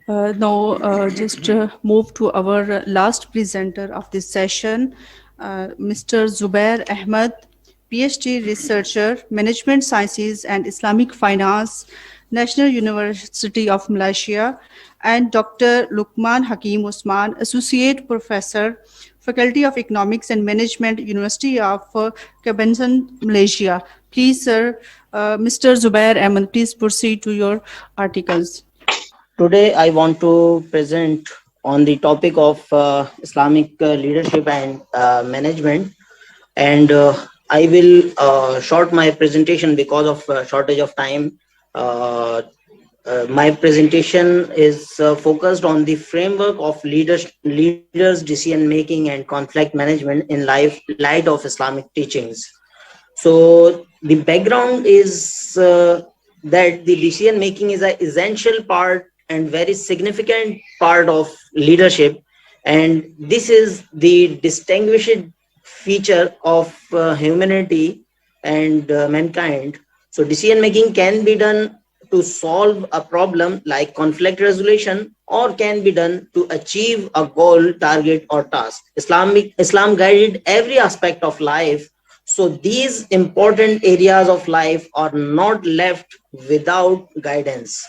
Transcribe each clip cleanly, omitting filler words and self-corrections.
Now, just move to our last presenter of this session, Mr. Zubair Ahmed, PhD researcher, Management Sciences and Islamic Finance, National University of Malaysia, and Dr. Lukman Hakim Usman, Associate Professor, Faculty of Economics and Management, University of Kebansan, Malaysia. Please, sir, Mr. Zubair Ahmed, please proceed to your articles. Today, I want to present on the topic of Islamic leadership and management, and I will short my presentation because of shortage of time. Uh, my presentation is focused on the framework of leaders decision making and conflict management in light of Islamic teachings. So the background is that the decision making is an essential part and very significant part of leadership, and this is the distinguished feature of humanity and mankind. So decision making can be done to solve a problem like conflict resolution, or can be done to achieve a goal, target, or task. Islam guided every aspect of life, so these important areas of life are not left without guidance.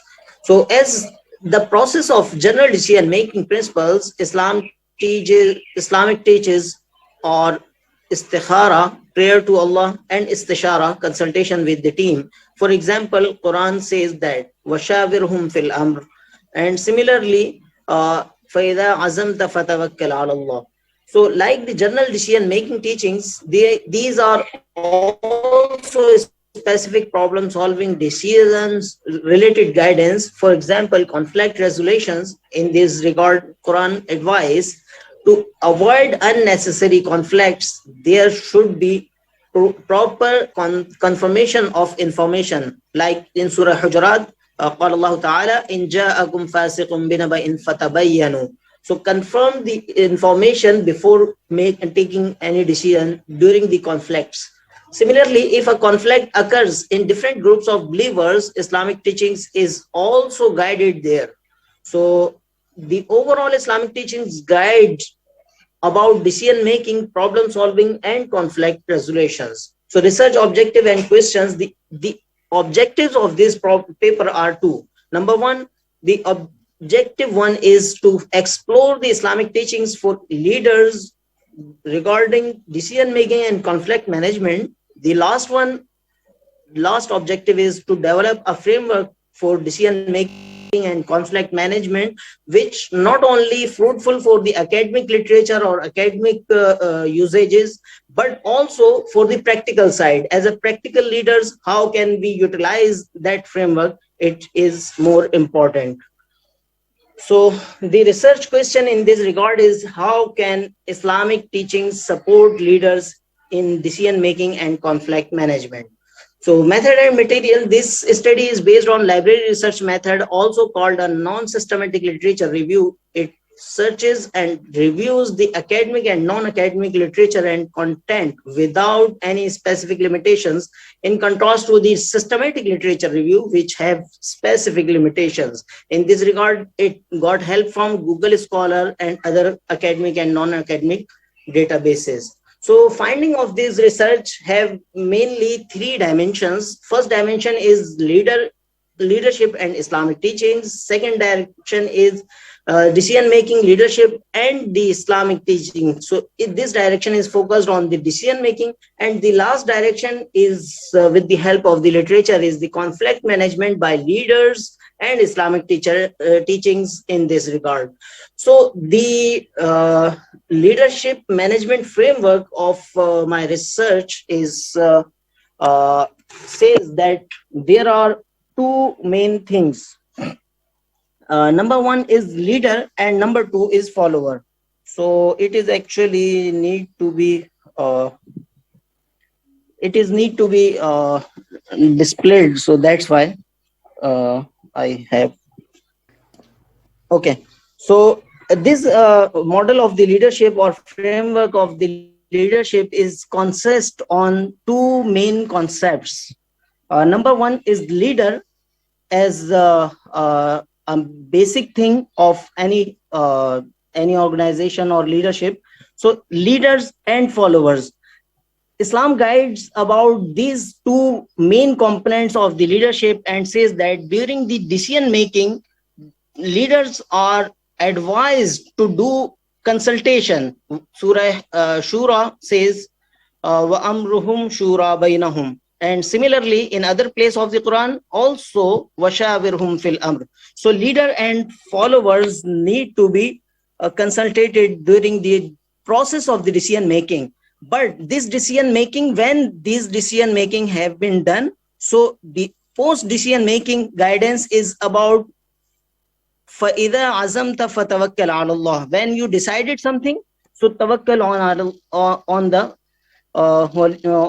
So as the process of general decision making principles, Islamic teaches or istikhara, prayer to Allah, and istishara, consultation with the team. For example, Quran says that washawirhum fil amr, and similarly, فَإِذَا عَزَمْتَ فَتَوَكَّلْ عَلَى اللَّهِ. So, like the general decision making teachings, these are also specific problem solving decisions related guidance. For example, conflict resolutions. In this regard, Quran advice to avoid unnecessary conflicts, there should be proper confirmation of information, like in Surah Hujurat, قال الله تعالى إن جاءكم فاسق بنبأ فتبينوا. So confirm the information before taking any decision during the conflicts. Similarly, if a conflict occurs in different groups of believers, Islamic teachings is also guided there. So the overall Islamic teachings guide about decision making, problem solving, and conflict resolutions. So research objective and questions. The objectives of this paper are two. Number one, the objective one is to explore the Islamic teachings for leaders regarding decision making and conflict management. The last objective is to develop a framework for decision making and conflict management, which not only fruitful for the academic literature or academic usages, but also for the practical side. As a practical leaders, how can we utilize that framework? It is more important. So the research question in this regard is, how can Islamic teachings support leaders in decision making and conflict management? So method and material. This study is based on library research method, also called a non-systematic literature review. It searches and reviews the academic and non-academic literature and content without any specific limitations, in contrast to the systematic literature review, which have specific limitations. In this regard, it got help from Google Scholar and other academic and non-academic databases. So finding of this research have mainly three dimensions. First dimension is leadership and Islamic teachings. Second direction is decision making, leadership, and the Islamic teaching. So this direction is focused on the decision making, and the last direction is with the help of the literature is the conflict management by leaders and Islamic teachings in this regard. So the leadership management framework of my research is says that there are two main things. Number one is leader, and number two is follower. So it is actually need to be displayed. So that's why I have. Okay. So this model of the leadership or framework of the leadership is consist on two main concepts. Number one is leader as basic thing of any organization or leadership. So leaders and followers, Islam guides about these two main components of the leadership and says that during the decision making, leaders are advised to do consultation. Surah Shura says, "Wa amruhum shura bainahum." And similarly, in other place of the Quran, also "Washawirhum fil amr." So, leader and followers need to be consulted during the process of the decision making. But this decision making, when these decision making have been done, so the post decision making guidance is about فَإِذَا عَزَمْتَ فَتَوَكَّلْ عَلَى اللَّهِ. When you decided something, so tawakkal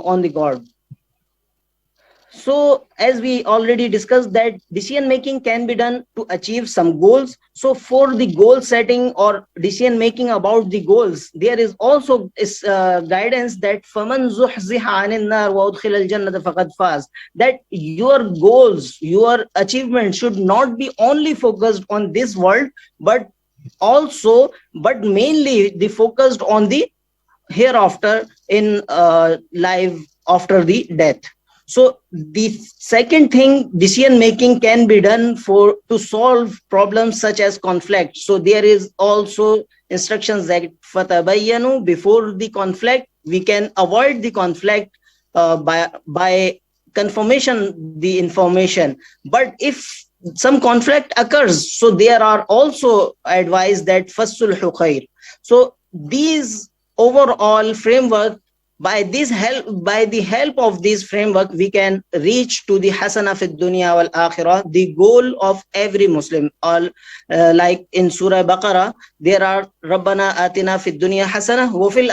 on the God. So as we already discussed that decision making can be done to achieve some goals. So for the goal setting or decision making about the goals, there is also guidance that فَمَنْ زُحْزِحَ عَنِ النَّارِ وَأُدْخِلَ الْجَنَّةَ فَقَدْ فَازَ. That your goals, your achievements should not be only focused on this world, but mainly the focused on the hereafter in life after the death. So the second thing, decision making can be done to solve problems such as conflict. So there is also instructions that fatabayyanu, before the conflict we can avoid the conflict by confirmation the information. But if some conflict occurs, so there are also advised that fasulhu khair. So these overall framework, by the help of this framework, we can reach to the hasana fid dunya wal akhirah, the goal of every Muslim. All like in Surah Baqarah, there are Rabbana atina fid dunya hasana wa fil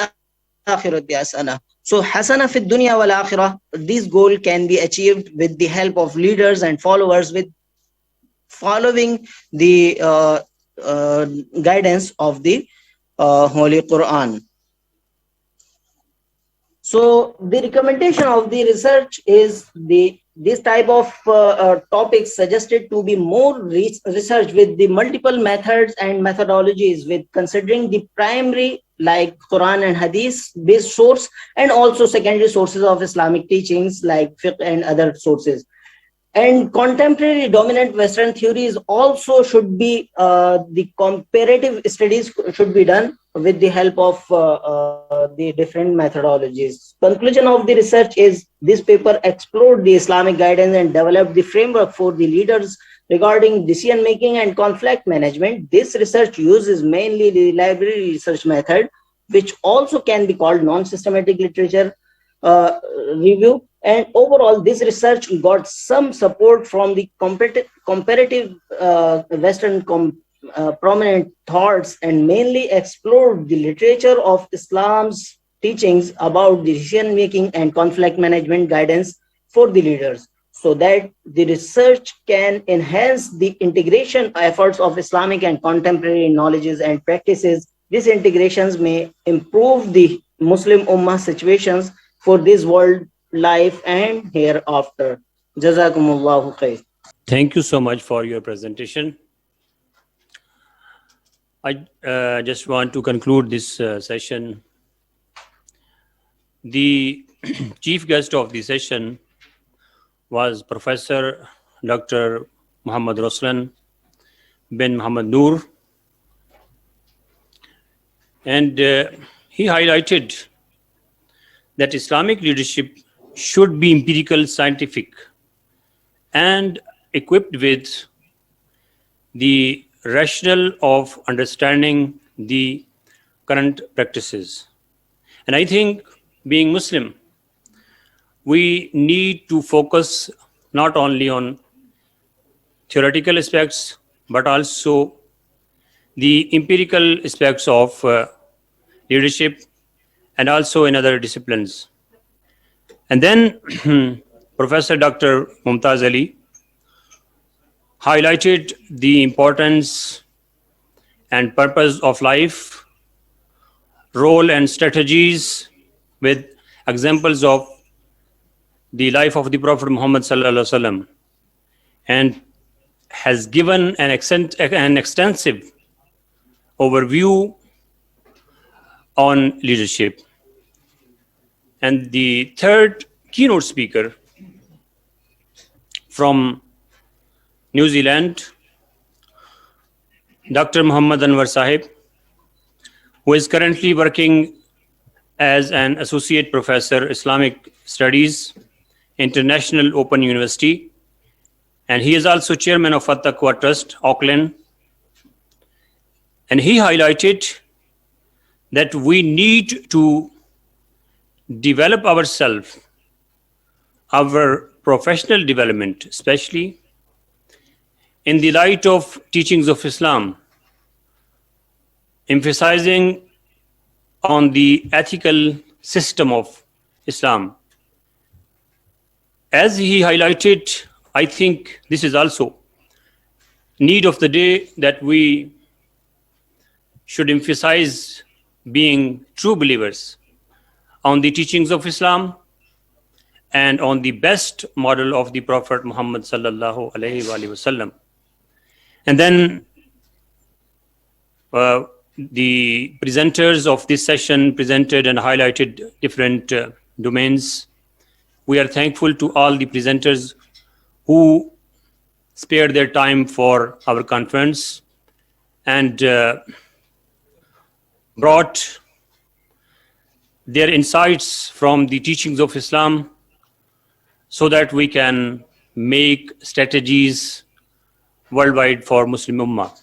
akhirati hasana. So hasana fid dunya wal akhirah, this goal can be achieved with the help of leaders and followers, with following the guidance of the Holy Quran. So the recommendation of the research is this type of topics suggested to be more research with the multiple methods and methodologies, with considering the primary like Quran and Hadith based source, and also secondary sources of Islamic teachings like fiqh and other sources. And contemporary dominant Western theories also should be, the comparative studies should be done with the help of the different methodologies. Conclusion of the research is this paper explored the Islamic guidance and developed the framework for the leaders regarding decision making and conflict management. This research uses mainly the library research method, which also can be called non-systematic literature review. And overall, this research got some support from the comparative Western prominent thoughts, and mainly explored the literature of Islam's teachings about decision making and conflict management guidance for the leaders, so that the research can enhance the integration efforts of Islamic and contemporary knowledges and practices. These integrations may improve the Muslim Ummah situations for this world life and hereafter. Jazakumullahu khair. Thank you so much for your presentation. I just want to conclude this session. The chief guest of the session was Professor Dr. Muhammad Ruslan bin Muhammad Noor, and he highlighted that Islamic leadership should be empirical, scientific, and equipped with the rationale of understanding the current practices. And I think, being Muslim, we need to focus not only on theoretical aspects, but also the empirical aspects of leadership, and also in other disciplines. And then Professor Dr. Mumtaz Ali highlighted the importance and purpose of life, role and strategies, with examples of the life of the Prophet Muhammad sallallahu alaihi wasallam. And has given an extensive overview on leadership. And the third keynote speaker from New Zealand, Dr. Muhammad Anwar Sahib, who is currently working as an associate professor Islamic Studies, International Open University, and he is also chairman of At-Taqwa Trust, Auckland. And he highlighted that we need to develop ourselves, our professional development, especially in the light of teachings of Islam, emphasizing on the ethical system of Islam. As he highlighted, I think this is also need of the day, that we should emphasize being true believers on the teachings of Islam and on the best model of the Prophet Muhammad sallallahu alaihi wasallam. And then the presenters of this session presented and highlighted different domains. We are thankful to all the presenters who spared their time for our conference and brought their insights from the teachings of Islam, so that we can make strategies worldwide for Muslim Ummah.